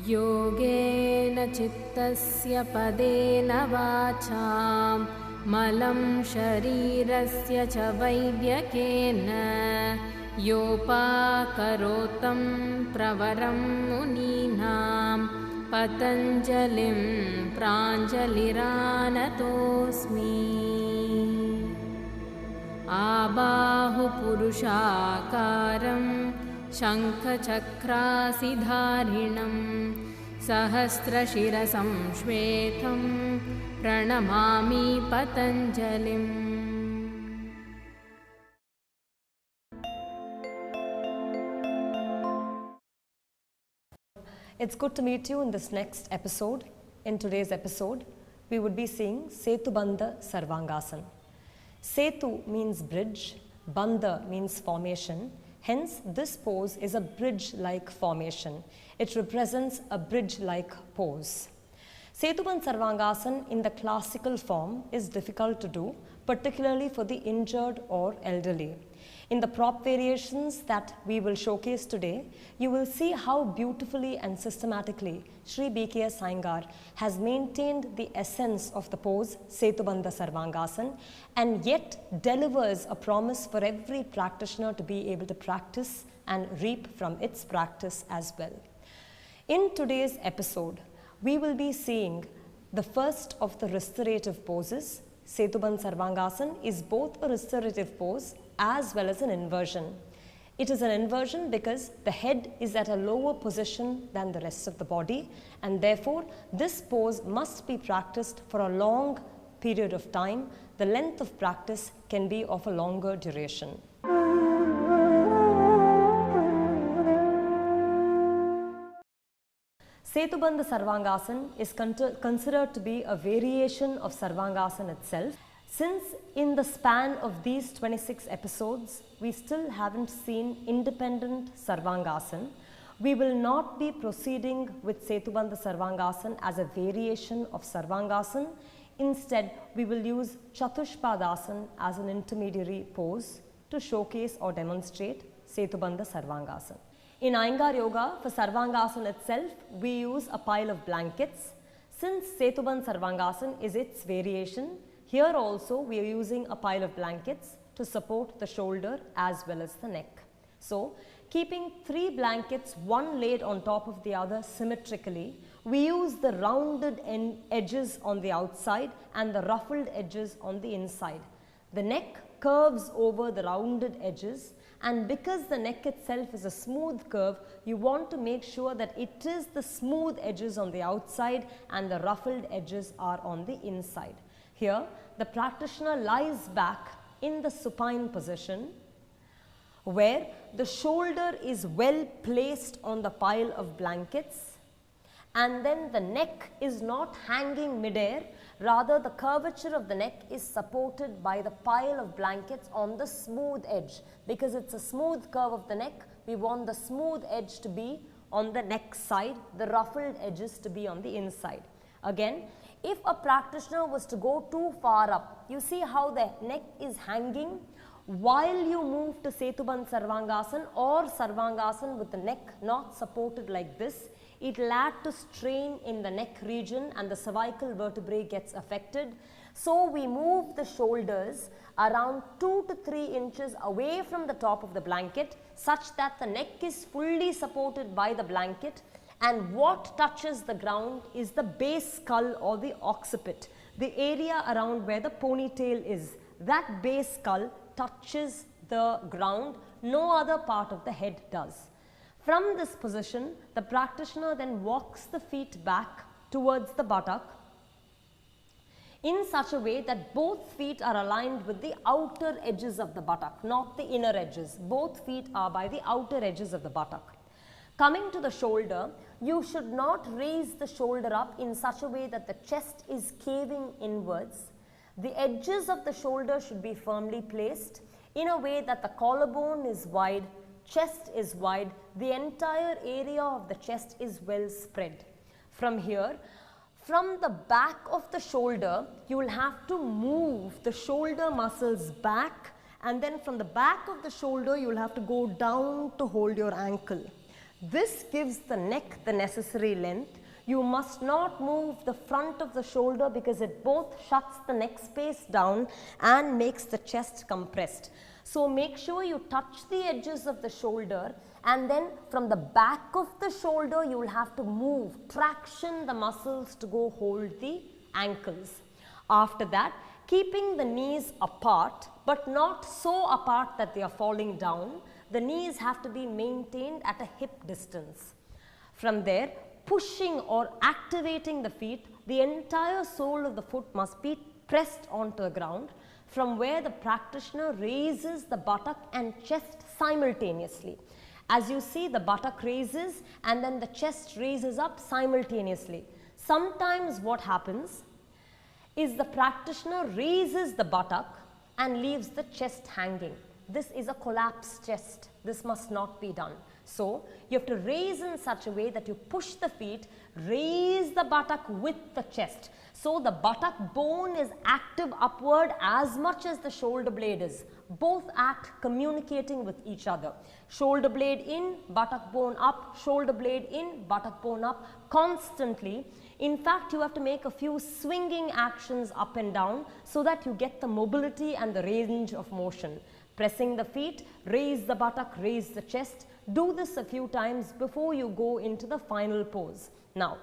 योगेन चित्तस्य पदेन वाचां मलं शरीरस्य च वैद्यकेन योपाकरोतं प्रवरं मुनीनां पतञ्जलिं प्राञ्जलिरानतोऽस्मि। आबाहुपुरुषाकारं शङ्खचक्रासिधारिणं सहस्रशिरसं श्वेतं प्रणमामि पतञ्जलिम्। It's good to meet you in this next episode. In today's episode, we would be seeing Sethu Bandha Sarvangasan. Sethu means bridge, Bandha means formation. Hence, this pose is a bridge-like formation. It represents a bridge-like pose. Sethu Bandha Sarvangasan in the classical form is difficult to do, particularly for the injured or elderly. In the prop variations that we will showcase today, you will see how beautifully and systematically Sri B.K.S. Iyengar has maintained the essence of the pose Sethu Bandha Sarvangasan and yet delivers a promise for every practitioner to be able to practice and reap from its practice as well. In today's episode, we will be seeing the first of the restorative poses. Sethu Bandha Sarvangasan is both a restorative pose as well as an inversion. It is an inversion because the head is at a lower position than the rest of the body, and therefore this pose must be practiced for a long period of time. The length of practice can be of a longer duration. Sethu Bandha Sarvangasan is considered to be a variation of Sarvangasan itself. Since in the span of these 26 episodes, we still haven't seen independent Sarvangasan, we will not be proceeding with Sethu Bandha Sarvangasan as a variation of Sarvangasan. Instead, we will use Chatushpadasan as an intermediary pose to showcase or demonstrate Sethu Bandha Sarvangasan. In Iyengar Yoga, for Sarvangasan itself, we use a pile of blankets. Since Sethu Bandha Sarvangasan is its variation, here also we are using a pile of blankets to support the shoulder as well as the neck. So, keeping 3 blankets, one laid on top of the other symmetrically, we use the rounded edges on the outside and the ruffled edges on the inside. The neck curves over the rounded edges, and because the neck itself is a smooth curve, you want to make sure that it is the smooth edges on the outside and the ruffled edges are on the inside. Here, the practitioner lies back in the supine position where the shoulder is well placed on the pile of blankets, and then the neck is not hanging mid-air, rather the curvature of the neck is supported by the pile of blankets on the smooth edge. Because it's a smooth curve of the neck, we want the smooth edge to be on the neck side, the ruffled edges to be on the inside. Again, if a practitioner was to go too far up, you see how the neck is hanging while you move to Sethu Bandha Sarvangasan or Sarvangasan with the neck not supported like this, it will add to strain in the neck region and the cervical vertebrae gets affected. So we move the shoulders around 2 to 3 inches away from the top of the blanket such that the neck is fully supported by the blanket, and what touches the ground is the base skull or the occiput, the area around where the ponytail is. That base skull touches the ground, no other part of the head does. From this position, the practitioner then walks the feet back towards the buttock in such a way that both feet are aligned with the outer edges of the buttock, not the inner edges. Both feet are by the outer edges of the buttock. Coming to the shoulder, you should not raise the shoulder up in such a way that the chest is caving inwards. The edges of the shoulder should be firmly placed in a way that the collarbone is wide, chest is wide, the entire area of the chest is well spread. From here, From the back of the shoulder, you will have to move the shoulder muscles back, and then from the back of the shoulder, you will have to go down to hold your ankle. This gives the neck the necessary length. You must not move the front of the shoulder because it both shuts the neck space down and makes the chest compressed. So make sure you touch the edges of the shoulder, and then from the back of the shoulder you will have to move, traction the muscles to go hold the ankles. After that, keeping the knees apart but not so apart that they are falling down, the knees have to be maintained at a hip distance. From there, pushing or activating the feet, the entire sole of the foot must be pressed onto the ground, from where the practitioner raises the buttock and chest simultaneously. As you see, the buttock raises and then the chest raises up simultaneously. Sometimes what happens is the practitioner raises the buttock and leaves the chest hanging. This is a collapsed chest. This must not be done. So, you have to raise in such a way that you push the feet, raise the buttock with the chest. So, the buttock bone is active upward as much as the shoulder blade is. Both act communicating with each other. Shoulder blade in, buttock bone up, shoulder blade in, buttock bone up, constantly. In fact, you have to make a few swinging actions up and down so that you get the mobility and the range of motion. Pressing the feet, raise the buttock, raise the chest. Do this a few times before you go into the final pose. Now,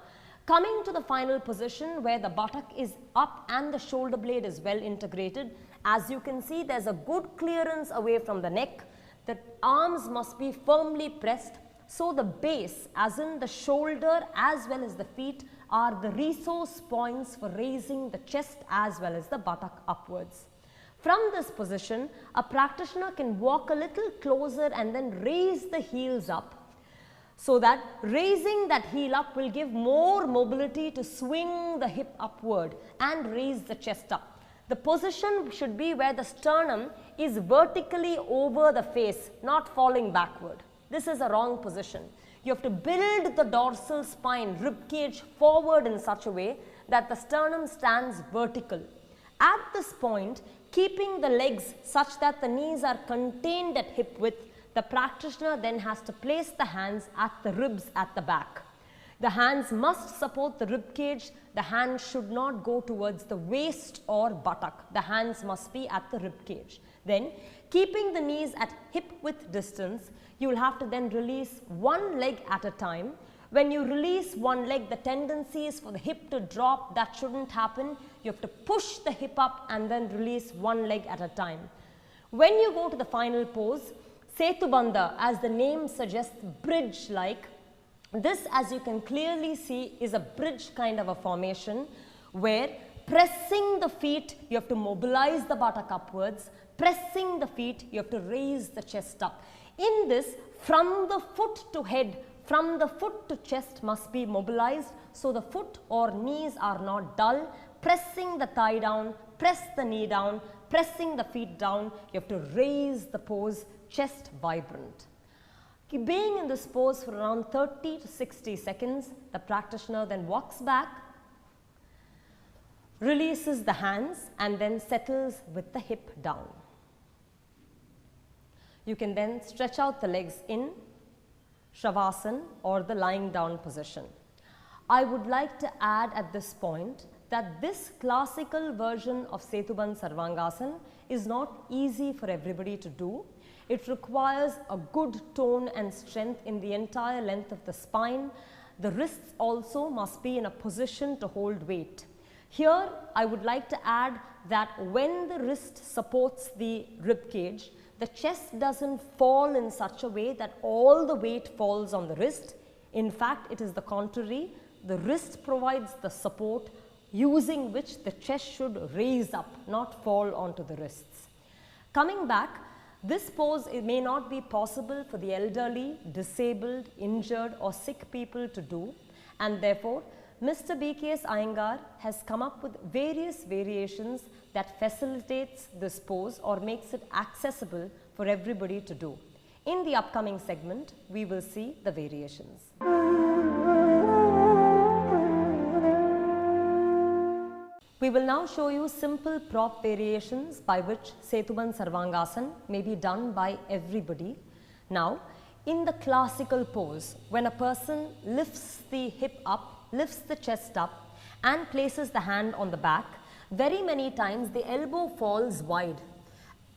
coming to the final position where the buttock is up and the shoulder blade is well integrated, as you can see, there's a good clearance away from the neck. The arms must be firmly pressed. So the base, as in the shoulder as well as the feet, are the resource points for raising the chest as well as the buttock upwards. From this position, a practitioner can walk a little closer and then raise the heels up, so that raising that heel up will give more mobility to swing the hip upward and raise the chest up. The position should be where the sternum is vertically over the face, not falling backward. This is a wrong position. You have to build the dorsal spine, rib cage forward in such a way that the sternum stands vertical. At this point, keeping the legs such that the knees are contained at hip width, the practitioner then has to place the hands at the ribs at the back. The hands must support the rib cage. The hands should not go towards the waist or buttock. The hands must be at the rib cage. Then, keeping the knees at hip width distance, you will have to then release one leg at a time. When you release one leg, the tendency is for the hip to drop. That shouldn't happen. You have to push the hip up and then release one leg at a time. When you go to the final pose, Sethu Bandha, as the name suggests, bridge-like. This, as you can clearly see, is a bridge kind of a formation where pressing the feet, you have to mobilize the buttock upwards. Pressing the feet, you have to raise the chest up. In this, from the foot to head, from the foot to chest must be mobilized, so the foot or knees are not dull. Pressing the thigh down, press the knee down, pressing the feet down, you have to raise the pose, chest vibrant. Being in this pose for around 30 to 60 seconds, the practitioner then walks back, releases the hands and then settles with the hip down. You can then stretch out the legs in Shavasana or the lying down position. I would like to add at this point that this classical version of Sethu Bandha Sarvangasan is not easy for everybody to do. It requires a good tone and strength in the entire length of the spine. The wrists also must be in a position to hold weight. Here, I would like to add that when the wrist supports the rib cage, the chest doesn't fall in such a way that all the weight falls on the wrist. In fact, it is the contrary. The wrist provides the support using which the chest should raise up, not fall onto the wrists. Coming back, this pose, it may not be possible for the elderly, disabled, injured or sick people to do, and therefore Mr. B.K.S. Iyengar has come up with various variations that facilitates this pose or makes it accessible for everybody to do. In the upcoming segment, we will see the variations. We will now show you simple prop variations by which Sethuban Sarvangasan may be done by everybody. Now, in the classical pose, when a person lifts the hip up, lifts the chest up and places the hand on the back, very many times the elbow falls wide.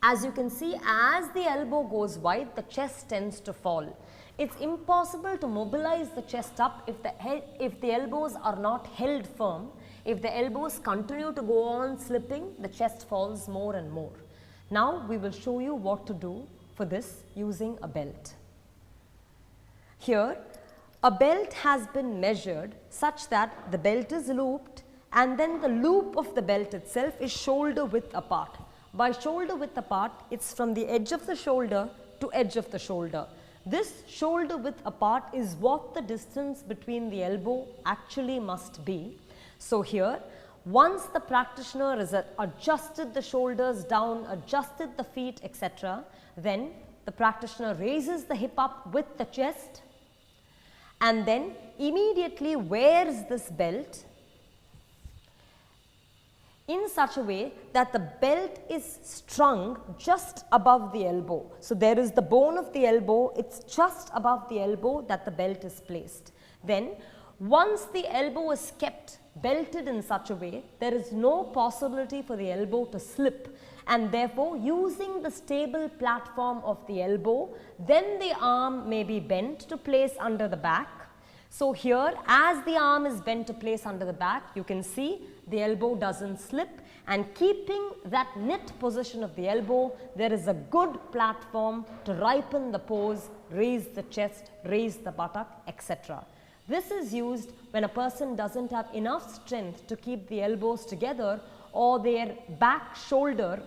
As you can see, as the elbow goes wide, the chest tends to fall. It's impossible to mobilize the chest up if the elbows are not held firm. If the elbows continue to go on slipping, the chest falls more and more. Now we will show you what to do for this using a belt. Here, a belt has been measured such that the belt is looped and then the loop of the belt itself is shoulder width apart. By shoulder width apart, it's from the edge of the shoulder to edge of the shoulder. This shoulder width apart is what the distance between the elbow actually must be. So here, once the practitioner has adjusted the shoulders down, adjusted the feet, etc., then the practitioner raises the hip up with the chest and then immediately wears this belt in such a way that the belt is strung just above the elbow. So there is the bone of the elbow, it's just above the elbow that the belt is placed. Then once the elbow is kept belted in such a way, there is no possibility for the elbow to slip, and therefore using the stable platform of the elbow, then the arm may be bent to place under the back. So here, as the arm is bent to place under the back, you can see the elbow doesn't slip, and keeping that knit position of the elbow, there is a good platform to ripen the pose, raise the chest, raise the buttock, etc. This is used when a person doesn't have enough strength to keep the elbows together, or their back shoulder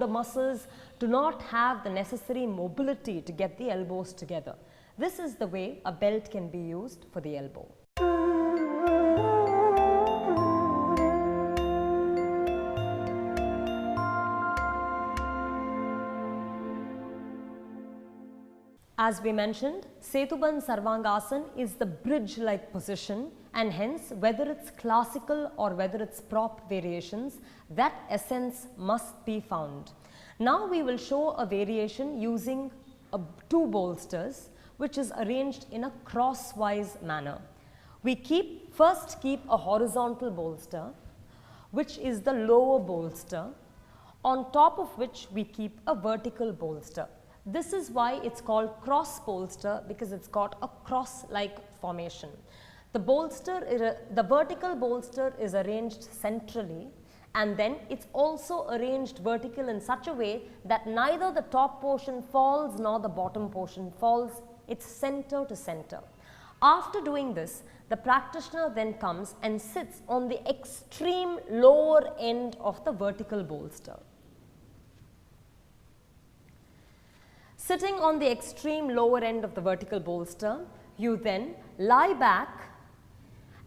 muscles do not have the necessary mobility to get the elbows together. This is the way a belt can be used for the elbow. As we mentioned, Sethuban Sarvangasan is the bridge-like position, and hence whether it's classical or whether it's prop variations, that essence must be found. Now we will show a variation using two bolsters, which is arranged in a crosswise manner. We first keep a horizontal bolster, which is the lower bolster, on top of which we keep a vertical bolster. This is why it's called cross bolster, because it's got a cross-like formation. The vertical bolster is arranged centrally, and then it's also arranged vertical in such a way that neither the top portion falls nor the bottom portion falls. It's center to center. After doing this, the practitioner then comes and sits on the extreme lower end of the vertical bolster. Sitting on the extreme lower end of the vertical bolster, you then lie back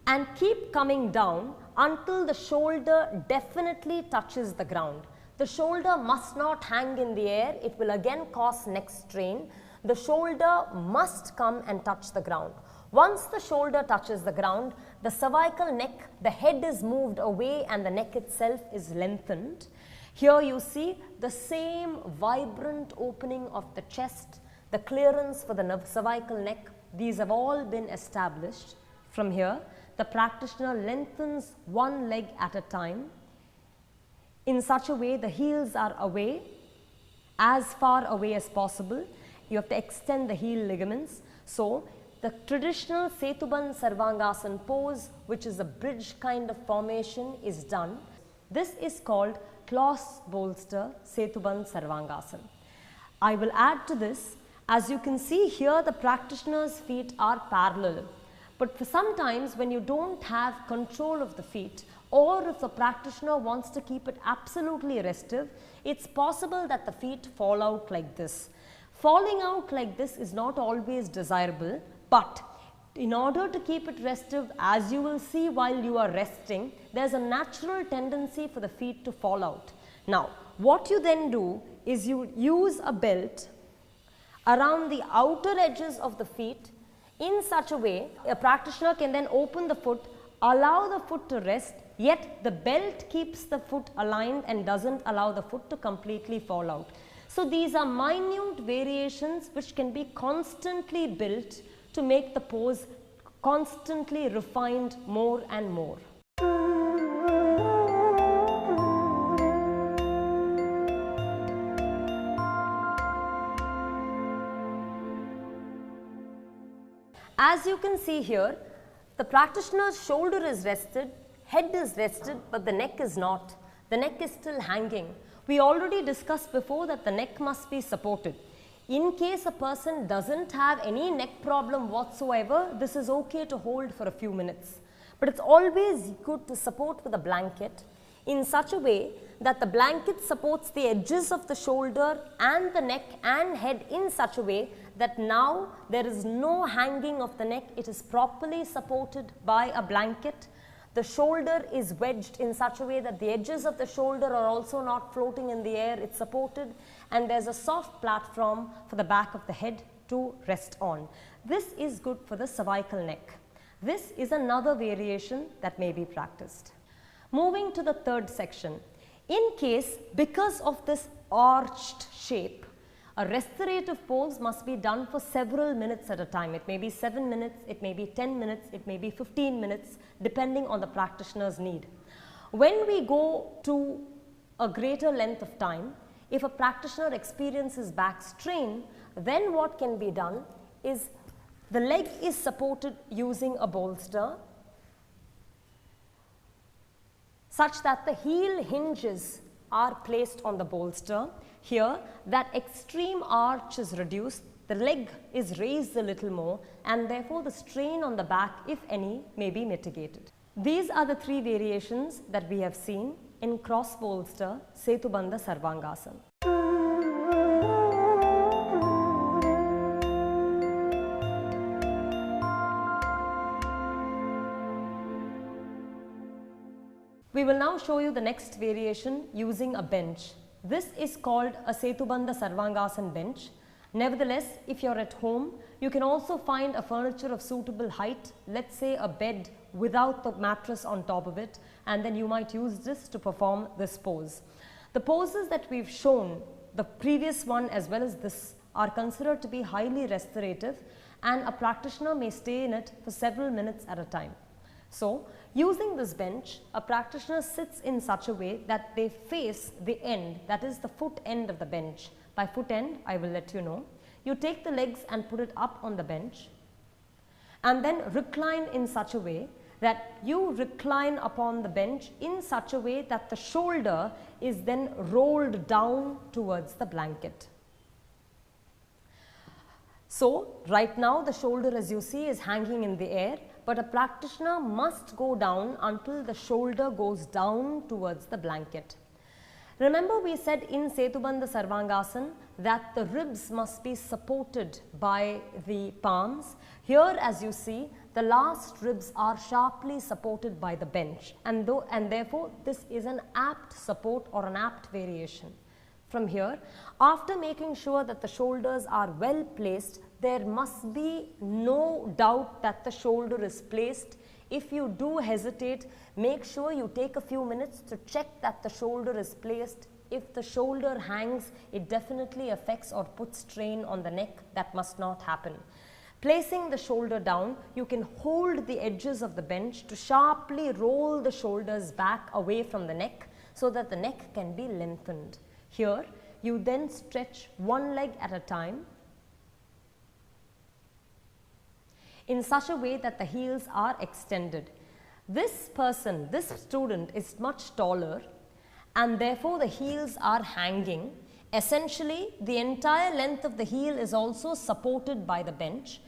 and keep coming down until the shoulder definitely touches the ground. The shoulder must not hang in the air, it will again cause neck strain. The shoulder must come and touch the ground. Once the shoulder touches the ground, the cervical neck, the head is moved away and the neck itself is lengthened. Here you see the same vibrant opening of the chest, the clearance for the cervical neck, these have all been established. From here, the practitioner lengthens one leg at a time. In such a way, the heels are away, as far away as possible. You have to extend the heel ligaments. So, the traditional Sethuban Sarvangasan pose, which is a bridge kind of formation, is done. This is called cross bolster Sethuban Sarvangasan. I will add to this, as you can see here, the practitioner's feet are parallel. But for sometimes when you don't have control of the feet, or if the practitioner wants to keep it absolutely restive, it's possible that the feet fall out like this. Falling out like this is not always desirable, but in order to keep it restive, as you will see while you are resting, there's a natural tendency for the feet to fall out. Now, what you then do is you use a belt around the outer edges of the feet in such a way, a practitioner can then open the foot, allow the foot to rest, yet the belt keeps the foot aligned and doesn't allow the foot to completely fall out. So these are minute variations which can be constantly built to make the pose constantly refined more and more. As you can see here, the practitioner's shoulder is rested, head is rested, but the neck is not. The neck is still hanging. We already discussed before that the neck must be supported. In case a person doesn't have any neck problem whatsoever, this is okay to hold for a few minutes. But it's always good to support with a blanket in such a way that the blanket supports the edges of the shoulder and the neck and head in such a way that now there is no hanging of the neck. It is properly supported by a blanket. The shoulder is wedged in such a way that the edges of the shoulder are also not floating in the air. It's supported, and there's a soft platform for the back of the head to rest on. This is good for the cervical neck. This is another variation that may be practiced. Moving to the third section. In case, because of this arched shape, a restorative pose must be done for several minutes at a time. It may be 7 minutes, it may be 10 minutes, it may be 15 minutes, depending on the practitioner's need. When we go to a greater length of time, if a practitioner experiences back strain, then what can be done is the leg is supported using a bolster such that the heel hinges are placed on the bolster. Here, that extreme arch is reduced, the leg is raised a little more, and therefore the strain on the back, if any, may be mitigated. These are the three variations that we have seen in cross bolster Sethu Bandha Sarvangasan. We will now show you the next variation using a bench. This is called a Sethu Bandha Sarvangasan bench. Nevertheless, if you are at home, you can also find a furniture of suitable height, let's say a bed without the mattress on top of it, and then you might use this to perform this pose. The poses that we've shown, the previous one as well as this, are considered to be highly restorative, and a practitioner may stay in it for several minutes at a time. So, using this bench, a practitioner sits in such a way that they face the end, that is the foot end of the bench. By foot end, I will let you know. You take the legs and put it up on the bench, and then recline in such a way that you recline upon the bench in such a way that the shoulder is then rolled down towards the blanket. So, right now the shoulder, as you see, is hanging in the air, but a practitioner must go down until the shoulder goes down towards the blanket. Remember, we said in Sethu Bandha Sarvangasan that the ribs must be supported by the palms. Here, as you see, the last ribs are sharply supported by the bench, and therefore this is an apt support or an apt variation. From here, after making sure that the shoulders are well placed, there must be no doubt that the shoulder is placed. If you do hesitate, make sure you take a few minutes to check that the shoulder is placed. If the shoulder hangs, it definitely affects or puts strain on the neck. That must not happen. Placing the shoulder down, you can hold the edges of the bench to sharply roll the shoulders back away from the neck so that the neck can be lengthened. Here, you then stretch one leg at a time in such a way that the heels are extended. This person, this student is much taller, and therefore the heels are hanging. Essentially, the entire length of the heel is also supported by the bench.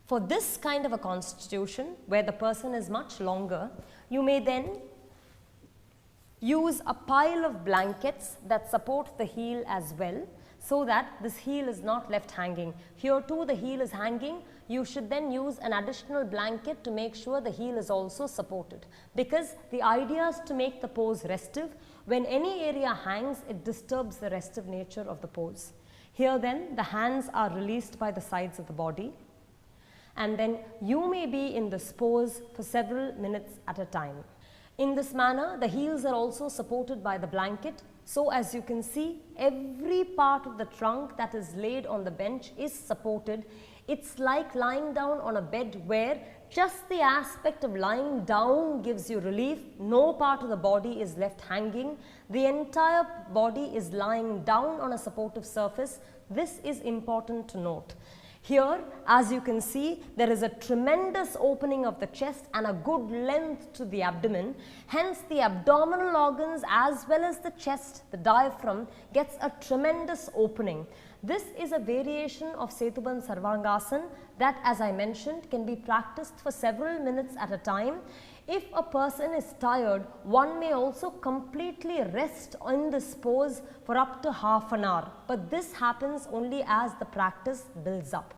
For this kind of a constitution, where the person is much longer, you may then use a pile of blankets that support the heel as well, so that this heel is not left hanging. Here too the heel is hanging. You should then use an additional blanket to make sure the heel is also supported, because the idea is to make the pose restive. When any area hangs, it disturbs the restive nature of the pose. Here then the hands are released by the sides of the body, and then you may be in this pose for several minutes at a time. In this manner, the heels are also supported by the blanket. So as you can see, every part of the trunk that is laid on the bench is supported. It's like lying down on a bed where just the aspect of lying down gives you relief. No part of the body is left hanging. The entire body is lying down on a supportive surface. This is important to note. Here, as you can see, there is a tremendous opening of the chest and a good length to the abdomen. Hence, the abdominal organs as well as the chest, the diaphragm, gets a tremendous opening. This is a variation of Sethu Bandha Sarvangasan that, as I mentioned, can be practiced for several minutes at a time. If a person is tired, one may also completely rest in this pose for up to half an hour. But this happens only as the practice builds up.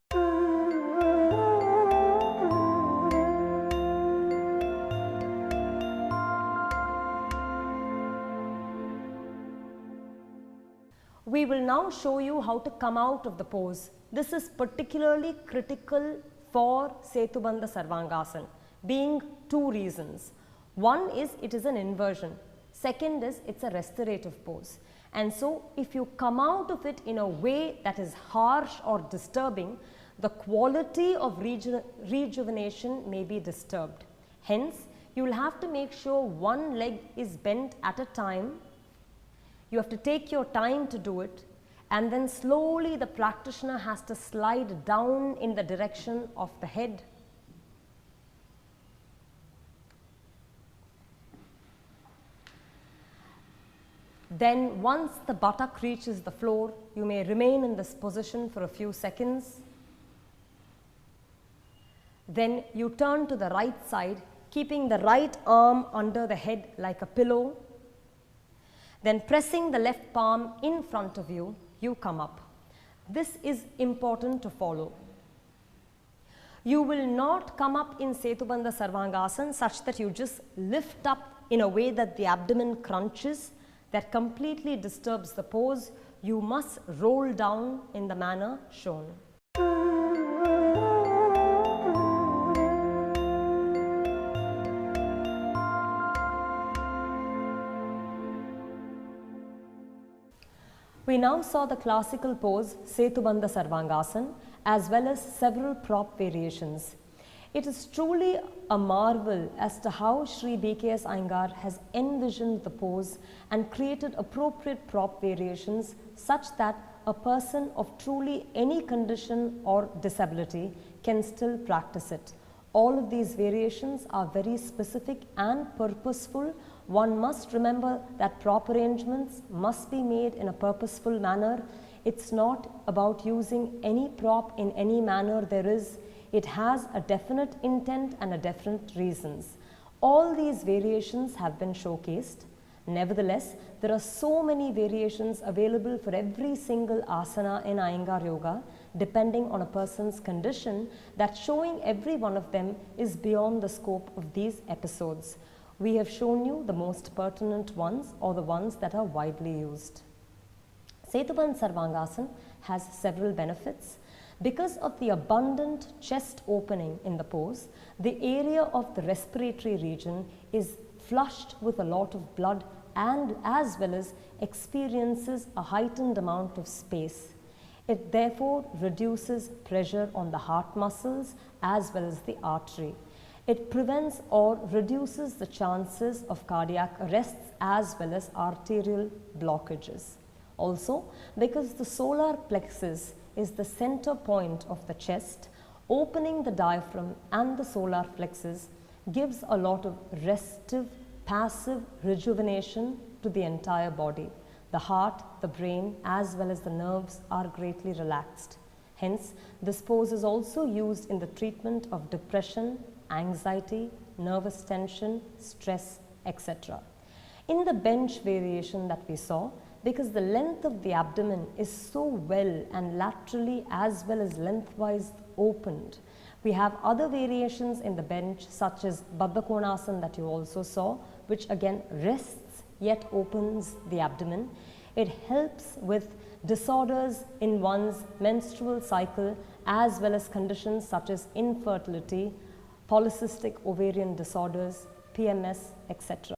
We will now show you how to come out of the pose. This is particularly critical for Sethu Bandha Sarvangasan, being two reasons. One is it is an inversion. Second is it's a restorative pose. And so if you come out of it in a way that is harsh or disturbing, the quality of rejuvenation may be disturbed. Hence, you will have to make sure one leg is bent at a time. You have to take your time to do it, and then slowly the practitioner has to slide down in the direction of the head. Then once the buttock reaches the floor, you may remain in this position for a few seconds. Then you turn to the right side, keeping the right arm under the head like a pillow. Then pressing the left palm in front of you, you come up. This is important to follow. You will not come up in Sethu Bandha Sarvangasan such that you just lift up in a way that the abdomen crunches. That completely disturbs the pose. You must roll down in the manner shown. We now saw the classical pose Sethu Bandha Sarvangasan as well as several prop variations. It is truly a marvel as to how Sri BKS Iyengar has envisioned the pose and created appropriate prop variations such that a person of truly any condition or disability can still practice it. All of these variations are very specific and purposeful. One must remember that prop arrangements must be made in a purposeful manner. It's not about using any prop in any manner there is. It has a definite intent and a definite reasons. All these variations have been showcased. Nevertheless, there are so many variations available for every single asana in Iyengar Yoga depending on a person's condition that showing every one of them is beyond the scope of these episodes. We have shown you the most pertinent ones or the ones that are widely used. Sethu Bandha Sarvangasan has several benefits. Because of the abundant chest opening in the pose, the area of the respiratory region is flushed with a lot of blood and as well as experiences a heightened amount of space. It therefore reduces pressure on the heart muscles as well as the artery. It prevents or reduces the chances of cardiac arrests as well as arterial blockages. Also, because the solar plexus is the center point of the chest, opening the diaphragm and the solar plexus gives a lot of restive, passive rejuvenation to the entire body. The heart, the brain as well as the nerves are greatly relaxed. Hence, this pose is also used in the treatment of depression, anxiety, nervous tension, stress, etc. In the bench variation that we saw, because the length of the abdomen is so well and laterally as well as lengthwise opened, we have other variations in the bench such as Bandha Konasana that you also saw, which again rests yet opens the abdomen. It helps with disorders in one's menstrual cycle as well as conditions such as infertility, polycystic ovarian disorders, PMS, etc.